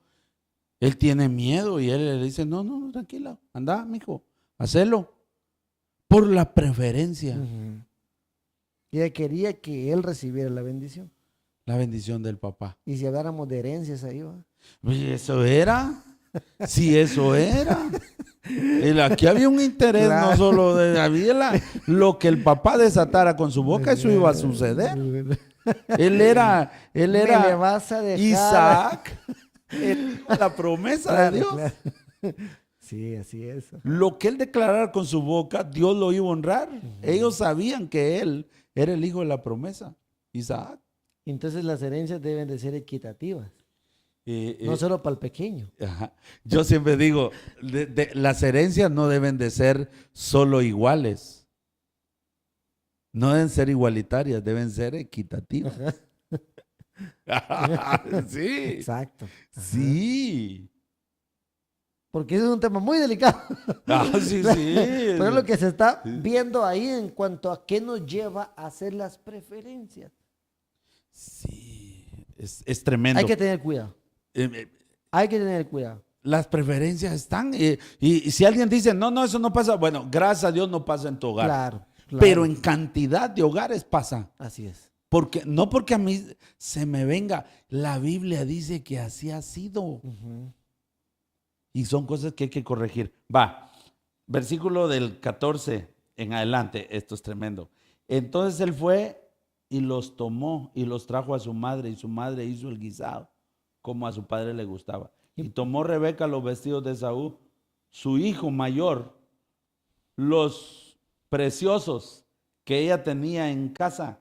Él tiene miedo y él le dice, no, no, tranquila, anda, mijo, hacelo. Por la preferencia, Ujú. Y ella quería que él recibiera la bendición. la bendición del papá. Y si habláramos de herencias ahí va. Oye, ¿eso era? Sí, eso era. Aquí había un interés, Claro. no solo de lo que el papá desatara con su boca, eso iba a suceder. Él Me le era vas a dejar. Isaac, el hijo de la promesa Claro, de Dios. claro. Sí, así es. Lo que él declarara con su boca, Dios lo iba a honrar. Ellos sabían que él era el hijo de la promesa, Isaac. Entonces las herencias deben de ser equitativas, no Eh, solo para el pequeño. Ajá. Yo siempre digo, las herencias no deben de ser solo iguales. No deben ser igualitarias, deben ser equitativas. Sí, Exacto. Ajá. sí. Porque ese es un tema muy delicado. Sí, sí. Pero es lo que se está viendo ahí en cuanto a qué nos lleva a hacer las preferencias. Sí, es tremendo. Hay que tener cuidado. Hay que tener cuidado. Las preferencias están. Y si alguien dice, no, no, eso no pasa, bueno, gracias a Dios no pasa en tu hogar. Claro, claro. Pero en cantidad de hogares pasa. Así es. No porque a mí se me venga, la Biblia dice que así ha sido. Ujú. Y son cosas que hay que corregir. Va, versículo del 14 en adelante, esto es tremendo. Entonces él fue y los tomó y los trajo a su madre, y su madre hizo el guisado, como a su padre le gustaba. Y tomó Rebeca los vestidos de Esaú, su hijo mayor, los preciosos que ella tenía en casa.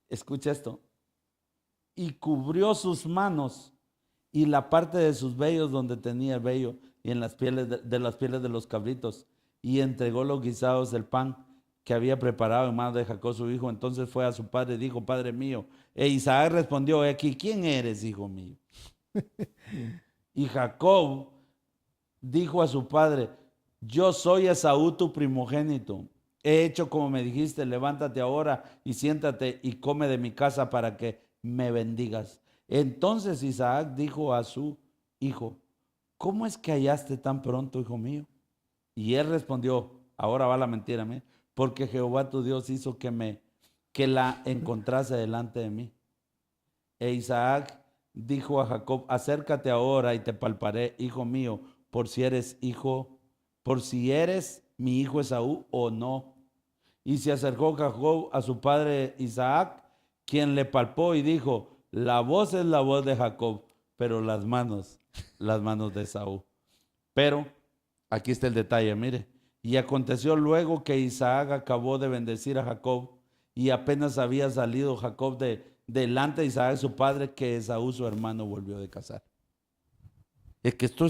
Escucha esto. Y cubrió sus manos y la parte de sus vellos donde tenía vello y en las pieles de las pieles de los cabritos, y entregó los guisados del pan que había preparado en manos de Jacob su hijo. Entonces fue a su padre y dijo, Padre mío. E Isaac respondió, aquí, ¿quién eres, hijo mío? Y Jacob dijo a su padre, yo soy Esaú tu primogénito. He hecho como me dijiste, levántate ahora y siéntate y come de mi casa para que me bendigas. Entonces Isaac dijo a su hijo, ¿cómo es que hallaste tan pronto, hijo mío? Y él respondió, ahora va la mentira, porque Jehová tu Dios hizo que la encontrase delante de mí. E Isaac dijo a Jacob, acércate ahora y te palparé, hijo mío, por si eres mi hijo Esaú o no. Y se acercó Jacob a su padre Isaac, quien le palpó y dijo, la voz es la voz de Jacob, pero las manos de Esaú. Pero aquí está el detalle, mire. Y aconteció luego que Isaac acabó de bendecir a Jacob, y apenas había salido Jacob delante de Isaac su padre, que Esaú su hermano volvió de casar. Es que esto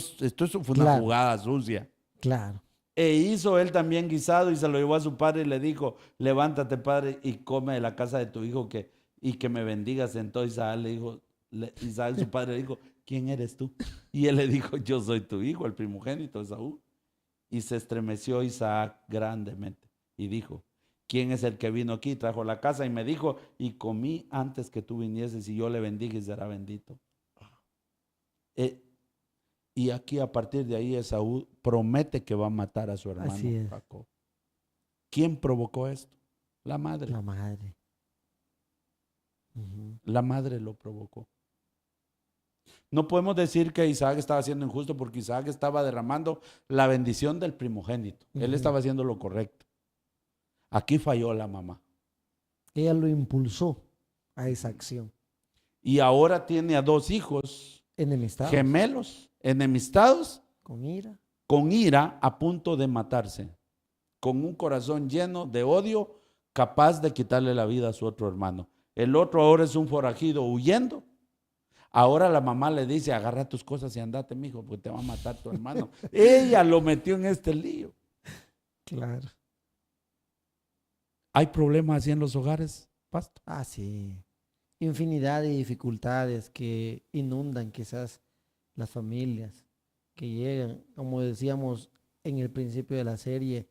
fue una Claro. jugada sucia. Claro. E hizo él también guisado y se lo llevó a su padre y le dijo, levántate, padre, y come de la casa de tu hijo y que me bendigas. Entonces Isaac su padre le dijo, ¿quién eres tú? Y él le dijo, yo soy tu hijo, el primogénito de Esaú. Y se estremeció Isaac grandemente y dijo, ¿quién es el que vino aquí? Trajo la casa y me dijo, y comí antes que tú vinieses, y yo le bendiga y será bendito. Y aquí a partir de ahí Esaú promete que va a matar a su hermano Así es. Jacob. ¿Quién provocó esto? La madre. La madre. Ujú. La madre lo provocó. No podemos decir que Isaac estaba siendo injusto, porque Isaac estaba derramando la bendición del primogénito. Él Ujú. estaba haciendo lo correcto. Aquí falló la mamá. Ella lo impulsó a esa acción. Y ahora tiene a dos hijos Enemistados. gemelos, enemistados, Con ira. con ira a punto de matarse, con un corazón lleno de odio, capaz de quitarle la vida a su otro hermano. El otro ahora es un forajido huyendo. Ahora la mamá le dice, agarra tus cosas y andate, mijo, porque te va a matar tu hermano. Ella lo metió en este lío. Claro. ¿Hay problemas así en los hogares, pastor? Ah, sí. Infinidad de dificultades que inundan quizás las familias, que llegan, como decíamos en el principio de la serie,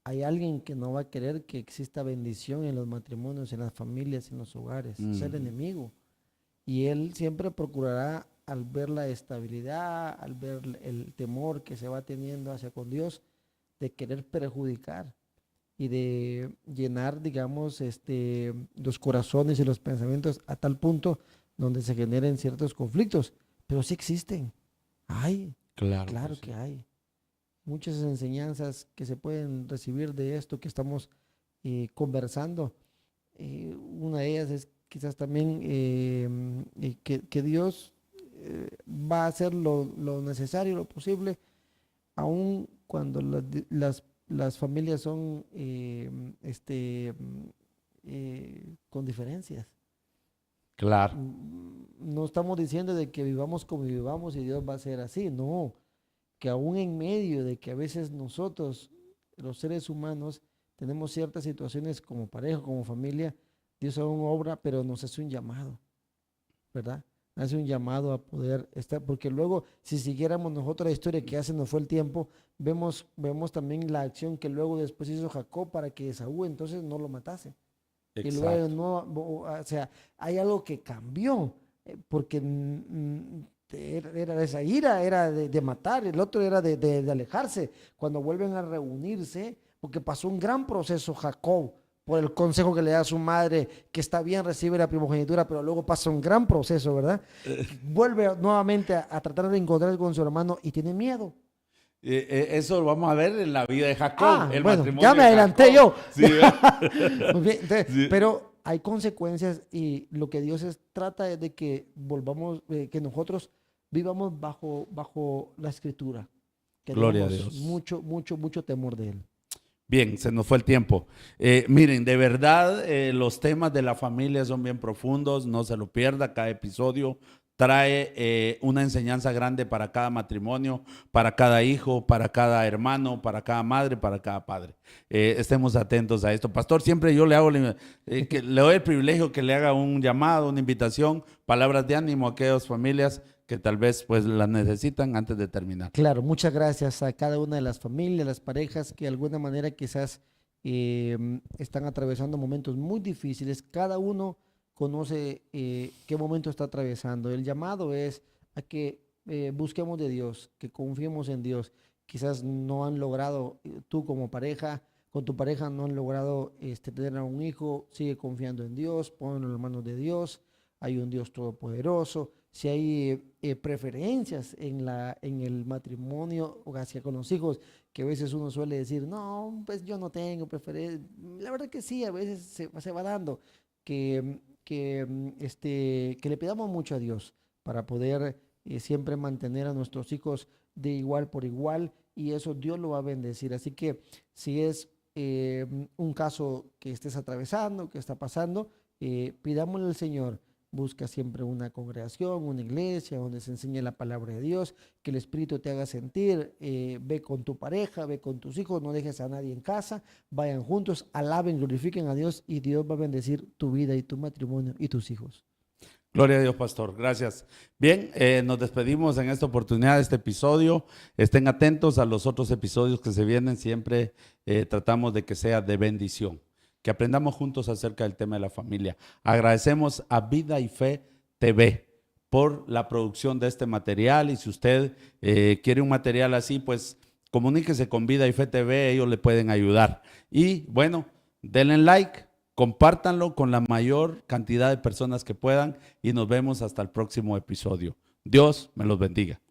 hay alguien que no va a querer que exista bendición en los matrimonios, en las familias, en los hogares, es el enemigo. Y él siempre procurará, al ver la estabilidad, al ver el temor que se va teniendo hacia con Dios, de querer perjudicar y de llenar, digamos, los corazones y los pensamientos a tal punto donde se generen ciertos conflictos. Pero sí existen. Hay, claro que hay. Muchas enseñanzas que se pueden recibir de esto que estamos conversando. Una de ellas es quizás también que Dios va a hacer lo necesario, lo posible, aun cuando las familias son con diferencias. Claro. No estamos diciendo de que vivamos como vivamos y Dios va a ser así, no, que aún en medio de que a veces nosotros, los seres humanos, tenemos ciertas situaciones como pareja, como familia, Dios aún obra, pero nos hace un llamado, ¿verdad? Hace un llamado a poder estar, porque luego, si siguiéramos nosotros la historia que hace nos fue el tiempo, vemos también la acción que luego después hizo Jacob para que Esaú entonces no lo matase. Exacto. Y luego o sea, hay algo que cambió, porque era esa ira, era de matar, el otro era de alejarse. Cuando vuelven a reunirse, porque pasó un gran proceso Jacob, por el consejo que le da a su madre, que está bien, recibe la primogenitura, pero luego pasa un gran proceso, ¿verdad? Vuelve nuevamente a tratar de encontrarse con su hermano y tiene miedo. Eso lo vamos a ver en la vida de Jacob. El bueno, matrimonio ya me de adelanté Jacob. yo. Sí, Muy bien, entonces, sí. pero hay consecuencias y lo que Dios trata es de que volvamos, que nosotros vivamos bajo la escritura, que Gloria a tengamos Dios. mucho temor de Él. Bien, se nos fue el tiempo. Miren, de verdad, los temas de la familia son bien profundos, no se lo pierda, cada episodio trae una enseñanza grande para cada matrimonio, para cada hijo, para cada hermano, para cada madre, para cada padre. Estemos atentos a esto. Pastor, siempre yo le hago, que le doy el privilegio que le haga un llamado, una invitación, palabras de ánimo a aquellas familias que tal vez pues las necesitan antes de terminar. Claro, muchas gracias a cada una de las familias, las parejas que de alguna manera quizás están atravesando momentos muy difíciles. Cada uno conoce qué momento está atravesando. El llamado es a que busquemos de Dios, que confiemos en Dios. Quizás no han logrado, tú como pareja, con tu pareja no han logrado tener a un hijo, sigue confiando en Dios, ponlo en las manos de Dios. Hay un Dios todopoderoso. Si hay preferencias en el matrimonio o hacia con los hijos, que a veces uno suele decir, no, pues yo no tengo preferencia. La verdad que sí, a veces se va dando que le pidamos mucho a Dios para poder siempre mantener a nuestros hijos de igual por igual y eso Dios lo va a bendecir. Así que si es un caso que estés atravesando, que está pasando, pidámosle al Señor. Busca siempre una congregación, una iglesia donde se enseñe la palabra de Dios, que el Espíritu te haga sentir, ve con tu pareja, ve con tus hijos, no dejes a nadie en casa, vayan juntos, alaben, glorifiquen a Dios y Dios va a bendecir tu vida y tu matrimonio y tus hijos. Gloria a Dios, pastor. Gracias. Bien, nos despedimos en esta oportunidad de este episodio. Estén atentos a los otros episodios que se vienen. Siempre tratamos de que sea de bendición. Que aprendamos juntos acerca del tema de la familia. Agradecemos a Vida y Fe TV por la producción de este material y si usted quiere un material así, pues comuníquese con Vida y Fe TV, ellos le pueden ayudar. Y bueno, denle like, compártanlo con la mayor cantidad de personas que puedan y nos vemos hasta el próximo episodio. Dios me los bendiga.